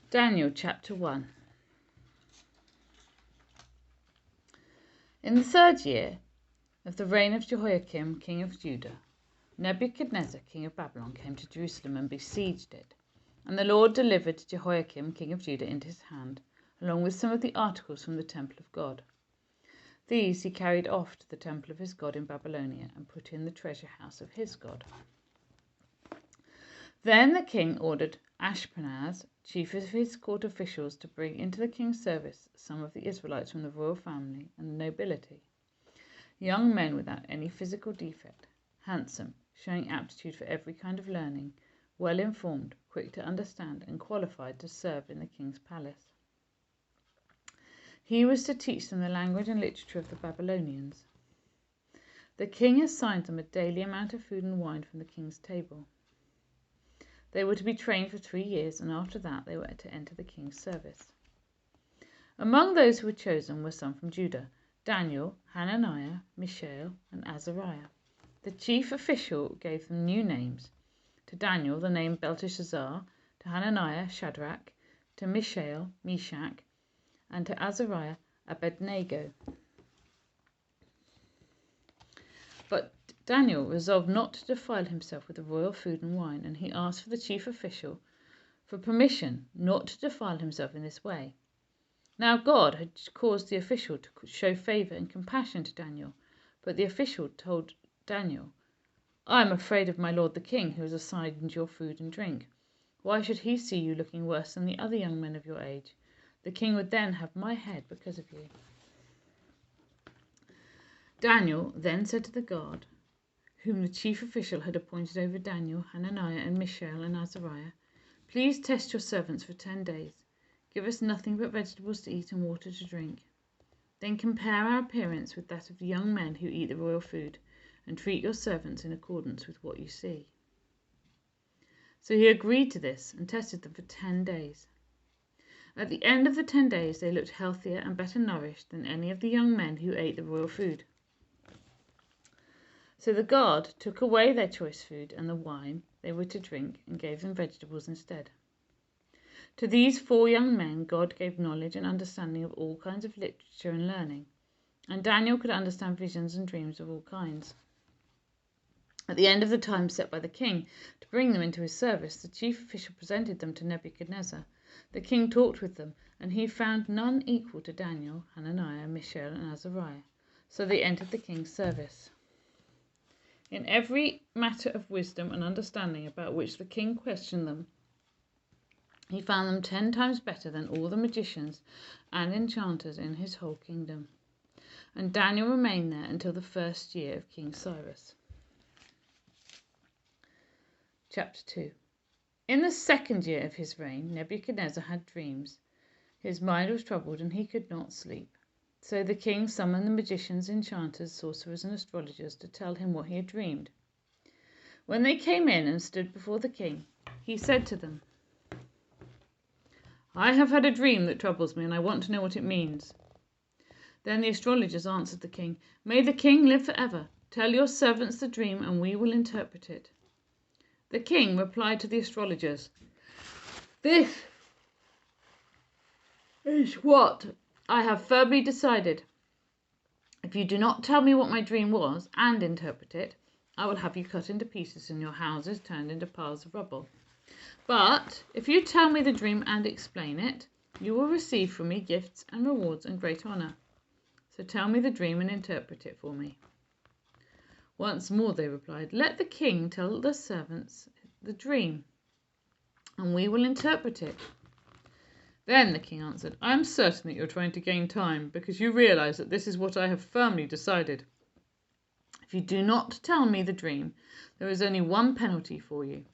Daniel chapter 1. In the 3rd year of the reign of Jehoiakim, king of Judah, Nebuchadnezzar, king of Babylon, came to Jerusalem and besieged it. And the Lord delivered Jehoiakim, king of Judah, into his hand, along with some of the articles from the temple of God. These he carried off to the temple of his God in Babylonia and put in the treasure house of his God. Then the king ordered Ashpenaz, chief of his court officials, to bring into the king's service some of the Israelites from the royal family and the nobility, young men without any physical defect, handsome, showing aptitude for every kind of learning, well informed, quick to understand, and qualified to serve in the king's palace. He was to teach them the language and literature of the Babylonians. The king assigned them a daily amount of food and wine from the king's table. They were to be trained for 3 years, and after that they were to enter the king's service. Among those who were chosen were some from Judah: Daniel, Hananiah, Mishael, and Azariah. The chief official gave them new names. To Daniel the name Belteshazzar, to Hananiah Shadrach, to Mishael Meshach, and to Azariah Abednego. But Daniel resolved not to defile himself with the royal food and wine, and he asked for the chief official for permission not to defile himself in this way. Now God had caused the official to show favour and compassion to Daniel, but the official told Daniel, "I am afraid of my lord the king, who has assigned your food and drink. Why should he see you looking worse than the other young men of your age? The king would then have my head because of you." Daniel then said to the guard, whom the chief official had appointed over Daniel, Hananiah, and Mishael, and Azariah, "Please test your servants for 10 days. Give us nothing but vegetables to eat and water to drink. Then compare our appearance with that of young men who eat the royal food, and treat your servants in accordance with what you see." So he agreed to this and tested them for 10 days. At the end of the 10 days they looked healthier and better nourished than any of the young men who ate the royal food. So the guard took away their choice food and the wine they were to drink and gave them vegetables instead. To these 4 young men God gave knowledge and understanding of all kinds of literature and learning, and Daniel could understand visions and dreams of all kinds. At the end of the time set by the king to bring them into his service, the chief official presented them to Nebuchadnezzar. The king talked with them, and he found none equal to Daniel, Hananiah, Mishael, and Azariah. So they entered the king's service. In every matter of wisdom and understanding about which the king questioned them, he found them 10 times better than all the magicians and enchanters in his whole kingdom. And Daniel remained there until the 1st year of King Cyrus. Chapter 2. In the 2nd year of his reign, Nebuchadnezzar had dreams. His mind was troubled, and he could not sleep. So the king summoned the magicians, enchanters, sorcerers, and astrologers to tell him what he had dreamed. When they came in and stood before the king, he said to them, "I have had a dream that troubles me, and I want to know what it means." Then the astrologers answered the king, "May the king live forever. Tell your servants the dream, and we will interpret it." The king replied to the astrologers, "This is what I have firmly decided. If you do not tell me what my dream was and interpret it, I will have you cut into pieces and your houses turned into piles of rubble. But if you tell me the dream and explain it, you will receive from me gifts and rewards and great honor. So tell me the dream and interpret it for me." Once more they replied, "Let the king tell the servants the dream, and we will interpret it." Then the king answered, "I am certain that you are trying to gain time, because you realize that this is what I have firmly decided. If you do not tell me the dream, there is only one penalty for you.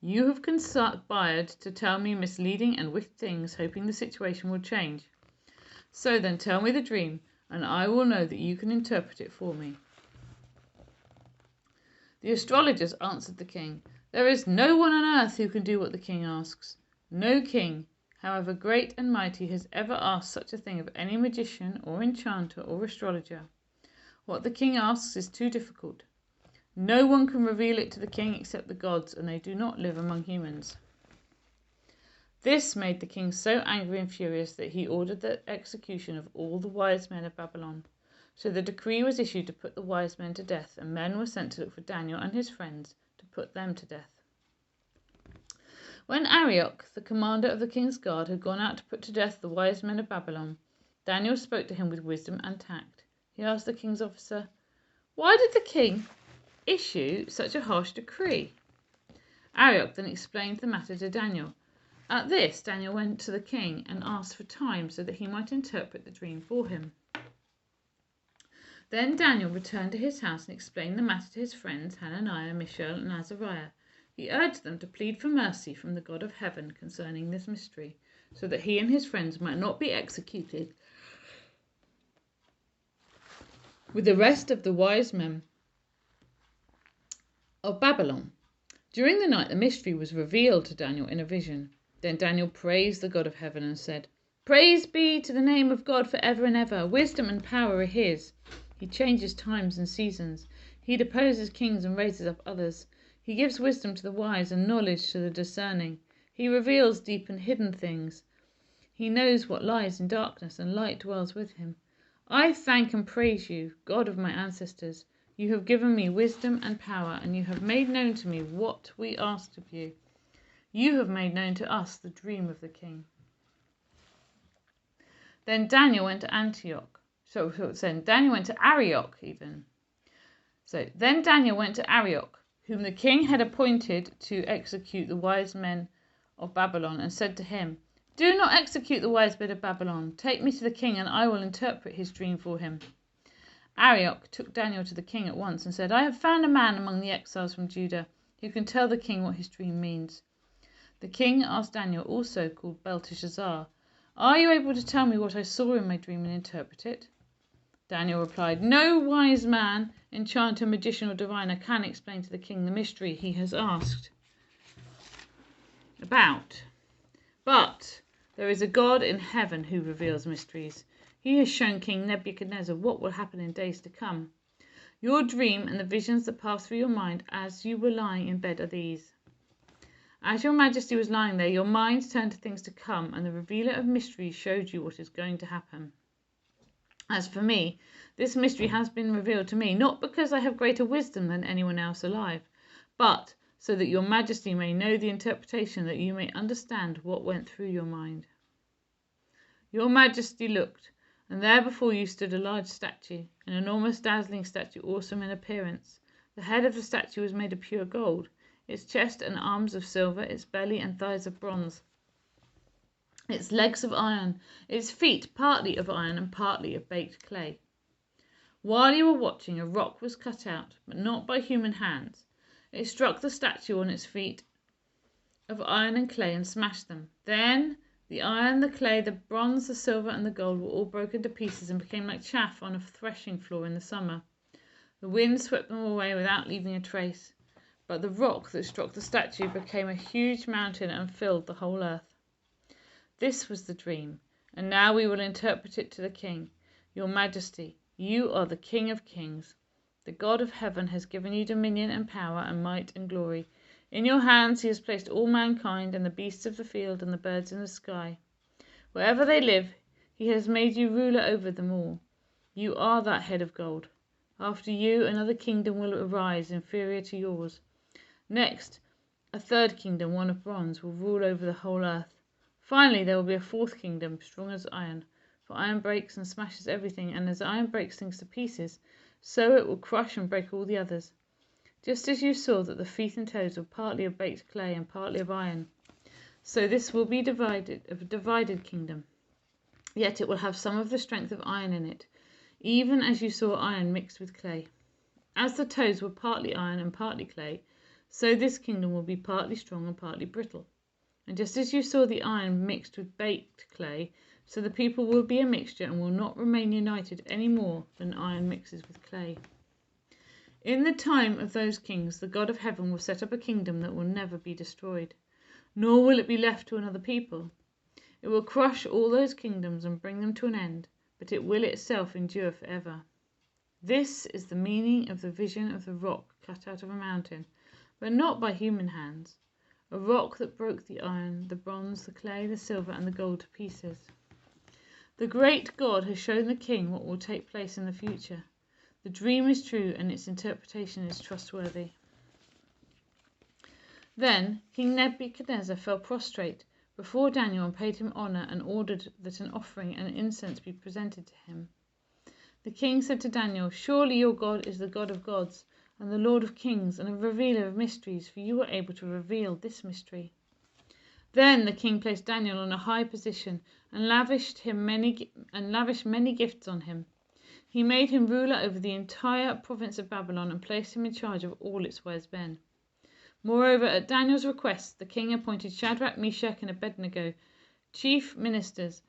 You have conspired to tell me misleading and wicked things, hoping the situation will change. So then tell me the dream, and I will know that you can interpret it for me." The astrologers answered the king, "There is no one on earth who can do what the king asks. No king, however great and mighty, has ever asked such a thing of any magician or enchanter or astrologer. What the king asks is too difficult. No one can reveal it to the king except the gods, and they do not live among humans." This made the king so angry and furious that he ordered the execution of all the wise men of Babylon. So the decree was issued to put the wise men to death, and men were sent to look for Daniel and his friends to put them to death. When Arioch, the commander of the king's guard, had gone out to put to death the wise men of Babylon, Daniel spoke to him with wisdom and tact. He asked the king's officer, "Why did the king issue such a harsh decree?" Arioch then explained the matter to Daniel. At this, Daniel went to the king and asked for time so that he might interpret the dream for him. Then Daniel returned to his house and explained the matter to his friends Hananiah, Mishael, and Azariah. He urged them to plead for mercy from the God of heaven concerning this mystery, so that he and his friends might not be executed with the rest of the wise men of Babylon. During the night, the mystery was revealed to Daniel in a vision. Then Daniel praised the God of heaven and said, "Praise be to the name of God forever and ever. Wisdom and power are his. He changes times and seasons. He deposes kings and raises up others. He gives wisdom to the wise and knowledge to the discerning. He reveals deep and hidden things. He knows what lies in darkness, and light dwells with him. I thank and praise you, God of my ancestors. You have given me wisdom and power, and you have made known to me what we asked of you. You have made known to us the dream of the king." Then Daniel went to Antioch. Then Daniel went to Arioch even. Then Daniel went to Arioch, whom the king had appointed to execute the wise men of Babylon, and said to him, "Do not execute the wise men of Babylon. Take me to the king, and I will interpret his dream for him." Arioch took Daniel to the king at once and said, "I have found a man among the exiles from Judah who can tell the king what his dream means." The king asked Daniel, also called Belteshazzar, "Are you able to tell me what I saw in my dream and interpret it?" Daniel replied, "No wise man, enchanter, magician, or diviner can explain to the king the mystery he has asked about. But there is a God in heaven who reveals mysteries. He has shown King Nebuchadnezzar what will happen in days to come. Your dream and the visions that passed through your mind as you were lying in bed are these. As your majesty was lying there, your mind turned to things to come, and the revealer of mysteries showed you what is going to happen. As for me, this mystery has been revealed to me, not because I have greater wisdom than anyone else alive, but so that your majesty may know the interpretation, that you may understand what went through your mind. Your majesty looked, and there before you stood a large statue, an enormous dazzling statue, awesome in appearance. The head of the statue was made of pure gold, its chest and arms of silver, its belly and thighs of bronze, its legs of iron, its feet partly of iron and partly of baked clay. While you were watching, a rock was cut out, but not by human hands. It struck the statue on its feet of iron and clay and smashed them. Then the iron, the clay, the bronze, the silver, and the gold were all broken to pieces and became like chaff on a threshing floor in the summer. The wind swept them away without leaving a trace. But the rock that struck the statue became a huge mountain and filled the whole earth. This was the dream, and now we will interpret it to the king. Your majesty, you are the King of kings. The God of heaven has given you dominion and power and might and glory. In your hands he has placed all mankind and the beasts of the field and the birds in the sky. Wherever they live, he has made you ruler over them all. You are that head of gold. After you, another kingdom will arise inferior to yours. Next, a third kingdom, one of bronze, will rule over the whole earth. Finally, there will be a fourth kingdom, strong as iron, for iron breaks and smashes everything, and as iron breaks things to pieces, so it will crush and break all the others. Just as you saw that the feet and toes were partly of baked clay and partly of iron, so this will be a divided kingdom. Yet it will have some of the strength of iron in it, even as you saw iron mixed with clay. As the toes were partly iron and partly clay, so this kingdom will be partly strong and partly brittle. And just as you saw the iron mixed with baked clay, so the people will be a mixture and will not remain united any more than iron mixes with clay. In the time of those kings, the God of heaven will set up a kingdom that will never be destroyed, nor will it be left to another people. It will crush all those kingdoms and bring them to an end, but it will itself endure forever. This is the meaning of the vision of the rock cut out of a mountain, but not by human hands. a rock that broke the iron, the bronze, the clay, the silver, and the gold to pieces. The great God has shown the king what will take place in the future. The dream is true and its interpretation is trustworthy. Then King Nebuchadnezzar fell prostrate before Daniel and paid him honor and ordered that an offering and incense be presented to him. The king said to Daniel, "Surely your God is the God of gods and the Lord of kings and a revealer of mysteries, for you are able to reveal this mystery." Then the king placed Daniel on a high position and lavished many gifts on him. He made him ruler over the entire province of Babylon and placed him in charge of all its wise men. Moreover, at Daniel's request, the king appointed Shadrach, Meshach, and Abednego chief ministers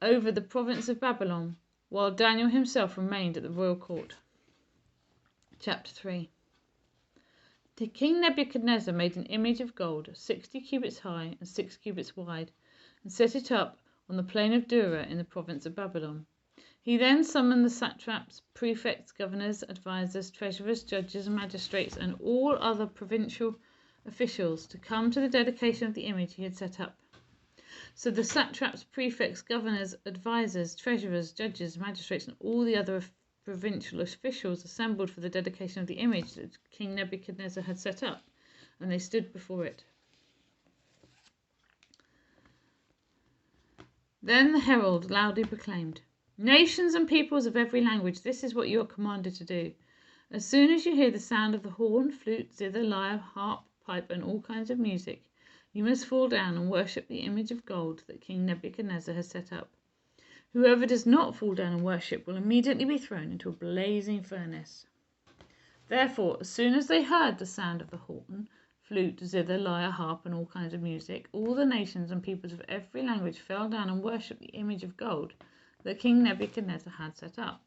over the province of Babylon, while Daniel himself remained at the royal court. Chapter 3. King Nebuchadnezzar made an image of gold 60 cubits high and 6 cubits wide, and set it up on the plain of Dura in the province of Babylon. He then summoned the satraps, prefects, governors, advisors, treasurers, judges, magistrates, and all other provincial officials to come to the dedication of the image he had set up. So the satraps, prefects, governors, advisors, treasurers, judges, magistrates, and all the other provincial officials assembled for the dedication of the image that King Nebuchadnezzar had set up, and they stood before it. Then the herald loudly proclaimed, "Nations and peoples of every language, this is what you are commanded to do. As soon as you hear the sound of the horn, flute, zither, lyre, harp, pipe, and all kinds of music, you must fall down and worship the image of gold that King Nebuchadnezzar has set up. Whoever does not fall down and worship will immediately be thrown into a blazing furnace." Therefore, as soon as they heard the sound of the horn, flute, zither, lyre, harp, and all kinds of music, all the nations and peoples of every language fell down and worshipped the image of gold that King Nebuchadnezzar had set up.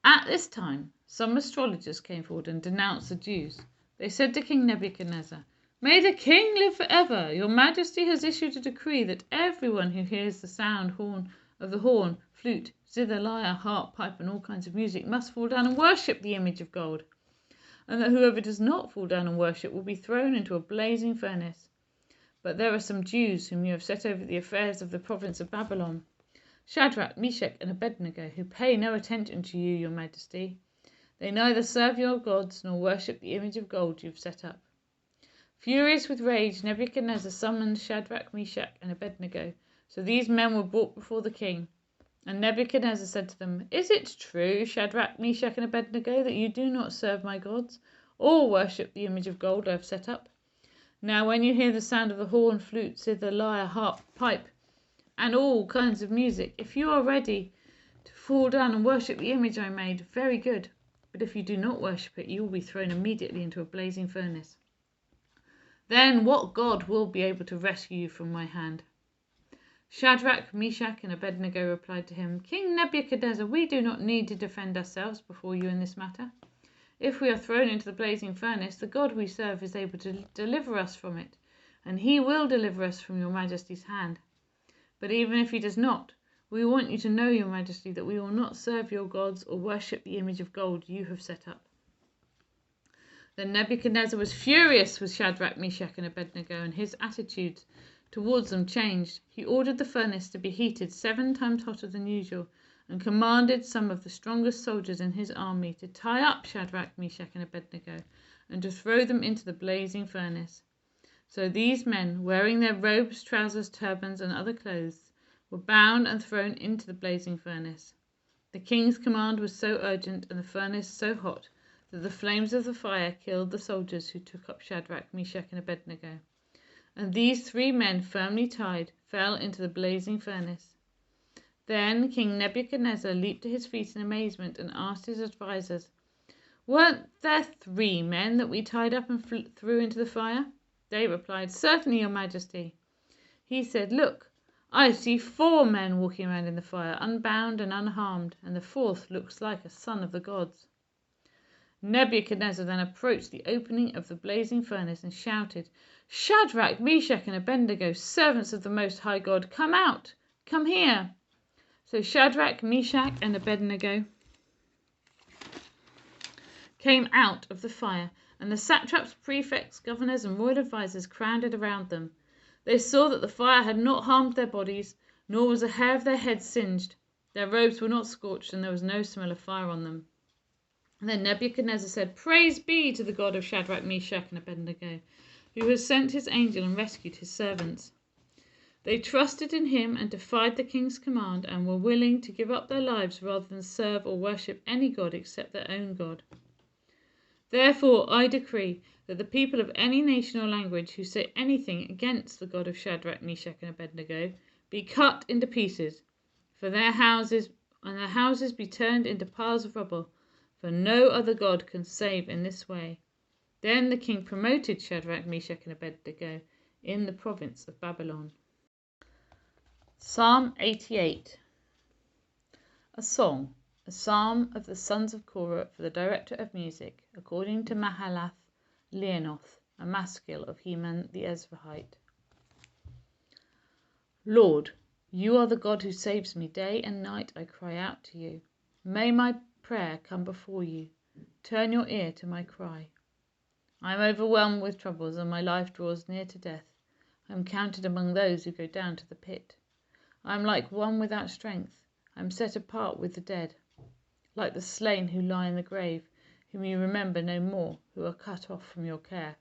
At this time, some astrologers came forward and denounced the Jews. They said to King Nebuchadnezzar, "May the king live forever! Your Majesty has issued a decree that everyone who hears the sound of the horn, flute, zither, lyre, harp, pipe, and all kinds of music must fall down and worship the image of gold, and that whoever does not fall down and worship will be thrown into a blazing furnace. But there are some Jews whom you have set over the affairs of the province of Babylon, Shadrach, Meshach, and Abednego, who pay no attention to you, your Majesty. They neither serve your gods nor worship the image of gold you have set up." Furious with rage, Nebuchadnezzar summoned Shadrach, Meshach, and Abednego. So these men were brought before the king. And Nebuchadnezzar said to them, "Is it true, Shadrach, Meshach, and Abednego, that you do not serve my gods, or worship the image of gold I have set up? Now when you hear the sound of the horn, flute, zither, lyre, harp, pipe, and all kinds of music, if you are ready to fall down and worship the image I made, very good. But if you do not worship it, you will be thrown immediately into a blazing furnace. Then what God will be able to rescue you from my hand?" Shadrach, Meshach, and Abednego replied to him, "King Nebuchadnezzar, we do not need to defend ourselves before you in this matter. If we are thrown into the blazing furnace, the God we serve is able to deliver us from it, and he will deliver us from your Majesty's hand. But even if he does not, we want you to know, your Majesty, that we will not serve your gods or worship the image of gold you have set up." Then Nebuchadnezzar was furious with Shadrach, Meshach, and Abednego, and his attitude towards them changed. He ordered the furnace to be heated 7 times hotter than usual, and commanded some of the strongest soldiers in his army to tie up Shadrach, Meshach, and Abednego, and to throw them into the blazing furnace. So these men, wearing their robes, trousers, turbans, and other clothes, were bound and thrown into the blazing furnace. The king's command was so urgent and the furnace so hot that the flames of the fire killed the soldiers who took up Shadrach, Meshach, and Abednego. And these 3 men, firmly tied, fell into the blazing furnace. Then King Nebuchadnezzar leaped to his feet in amazement and asked his advisors, "Weren't there 3 men that we tied up and threw into the fire?" They replied, "Certainly, your Majesty." He said, "Look, I see 4 men walking around in the fire, unbound and unharmed, and the 4th looks like a son of the gods." Nebuchadnezzar then approached the opening of the blazing furnace and shouted, "Shadrach, Meshach, and Abednego, servants of the Most High God, come out, come here." So Shadrach, Meshach, and Abednego came out of the fire, And the satraps, prefects, governors, and royal advisers crowded around them. They saw that the fire had not harmed their bodies, nor was a hair of their heads singed. Their robes were not scorched, and there was no smell of fire on them. And then Nebuchadnezzar said, "Praise be to the God of Shadrach, Meshach, and Abednego, who has sent his angel and rescued his servants." They trusted in him and defied the king's command, and were willing to give up their lives rather than serve or worship any god except their own God. Therefore I decree that the people of any nation or language who say anything against the God of Shadrach, Meshach, and Abednego be cut into pieces, for their houses be turned into piles of rubble, for no other God can save in this way. Then the king promoted Shadrach, Meshach, and Abednego in the province of Babylon. Psalm 88. A song, a psalm of the sons of Korah for the director of music, according to Mahalath Leanoth, a maskil of Heman the Ezrahite. Lord, you are the God who saves me. Day and night I cry out to you. May my prayer come before you. Turn your ear to my cry. I am overwhelmed with troubles, and my life draws near to death. I am counted among those who go down to the pit. I am like one without strength. I am set apart with the dead, like the slain who lie in the grave, whom you remember no more, who are cut off from your care.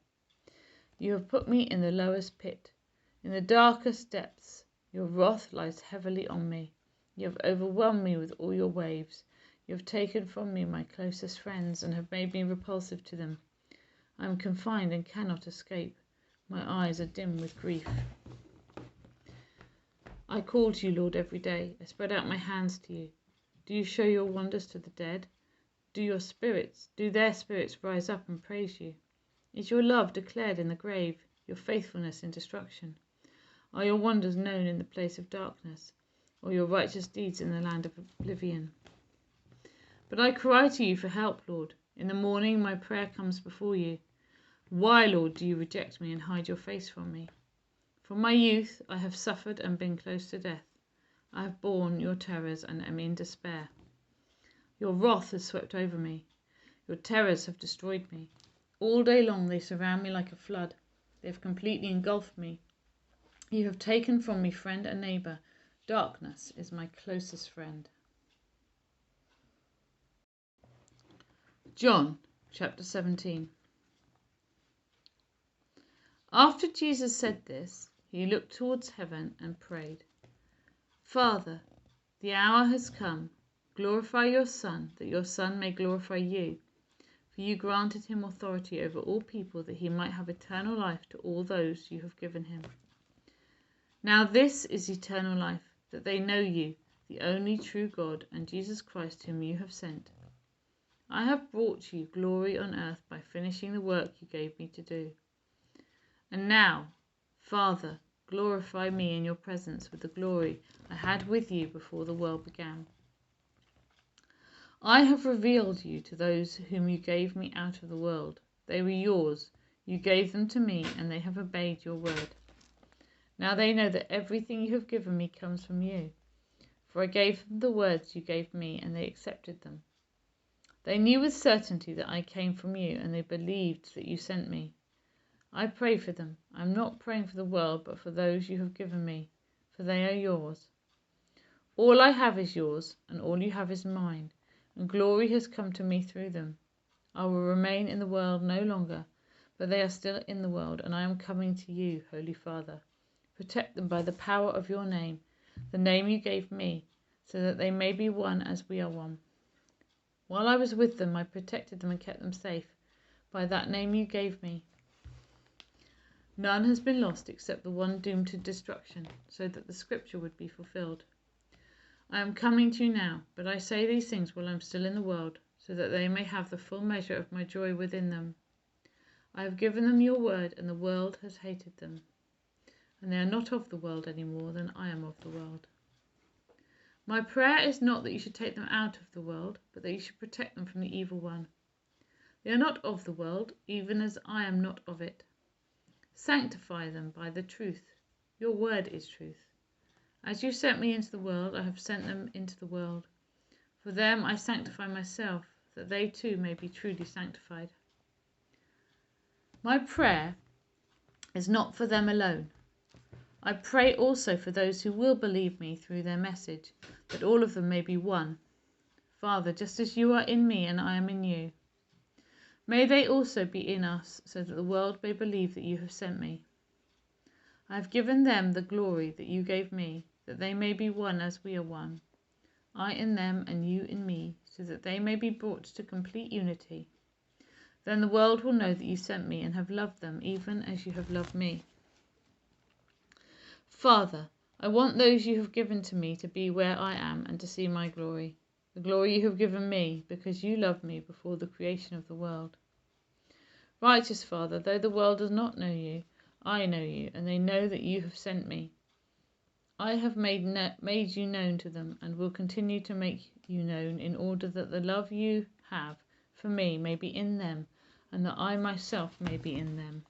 You have put me in the lowest pit, in the darkest depths. Your wrath lies heavily on me. You have overwhelmed me with all your waves. You have taken from me my closest friends, and have made me repulsive to them. I am confined and cannot escape. My eyes are dim with grief. I call to you, Lord, every day. I spread out my hands to you. Do you show your wonders to the dead? Do their spirits rise up and praise you? Is your love declared in the grave, your faithfulness in destruction? Are your wonders known in the place of darkness, or your righteous deeds in the land of oblivion? But I cry to you for help, Lord. In the morning my prayer comes before you. Why, Lord, do you reject me and hide your face from me? From my youth I have suffered and been close to death. I have borne your terrors and am in despair. Your wrath has swept over me. Your terrors have destroyed me. All day long they surround me like a flood. They have completely engulfed me. You have taken from me friend and neighbour. Darkness is my closest friend. John chapter 17. After Jesus said this, he looked towards heaven and prayed, Father, the hour has come. Glorify your Son, that your Son may glorify you. For you granted him authority over all people, that he might have eternal life to all those you have given him. Now this is eternal life, that they know you, the only true God, and Jesus Christ whom you have sent. I have brought you glory on earth by finishing the work you gave me to do. And now, Father, glorify me in your presence with the glory I had with you before the world began. I have revealed you to those whom you gave me out of the world. They were yours. You gave them to me, and they have obeyed your word. Now they know that everything you have given me comes from you. For I gave them the words you gave me, and they accepted them. They knew with certainty that I came from you, and they believed that you sent me. I pray for them. I am not praying for the world, but for those you have given me, for they are yours. All I have is yours, and all you have is mine, and glory has come to me through them. I will remain in the world no longer, but they are still in the world, and I am coming to you, Holy Father. Protect them by the power of your name, the name you gave me, so that they may be one as we are one. While I was with them, I protected them and kept them safe by that name you gave me. None has been lost except the one doomed to destruction, so that the scripture would be fulfilled. I am coming to you now, but I say these things while I am still in the world, so that they may have the full measure of my joy within them. I have given them your word, and the world has hated them. And they are not of the world any more than I am of the world. My prayer is not that you should take them out of the world, but that you should protect them from the evil one. They are not of the world, even as I am not of it. Sanctify them by the truth. Your word is truth. As you sent me into the world, I have sent them into the world. For them I sanctify myself, that they too may be truly sanctified. My prayer is not for them alone. I pray also for those who will believe me through their message, that all of them may be one. Father, just as you are in me and I am in you, may they also be in us, so that the world may believe that you have sent me. I have given them the glory that you gave me, that they may be one as we are one, I in them and you in me, so that they may be brought to complete unity. Then the world will know that you sent me and have loved them even as you have loved me. Father, I want those you have given to me to be where I am and to see my glory, the glory you have given me, because you loved me before the creation of the world. Righteous Father, though the world does not know you, I know you, and they know that you have sent me. I have made you known to them and will continue to make you known, in order that the love you have for me may be in them and that I myself may be in them.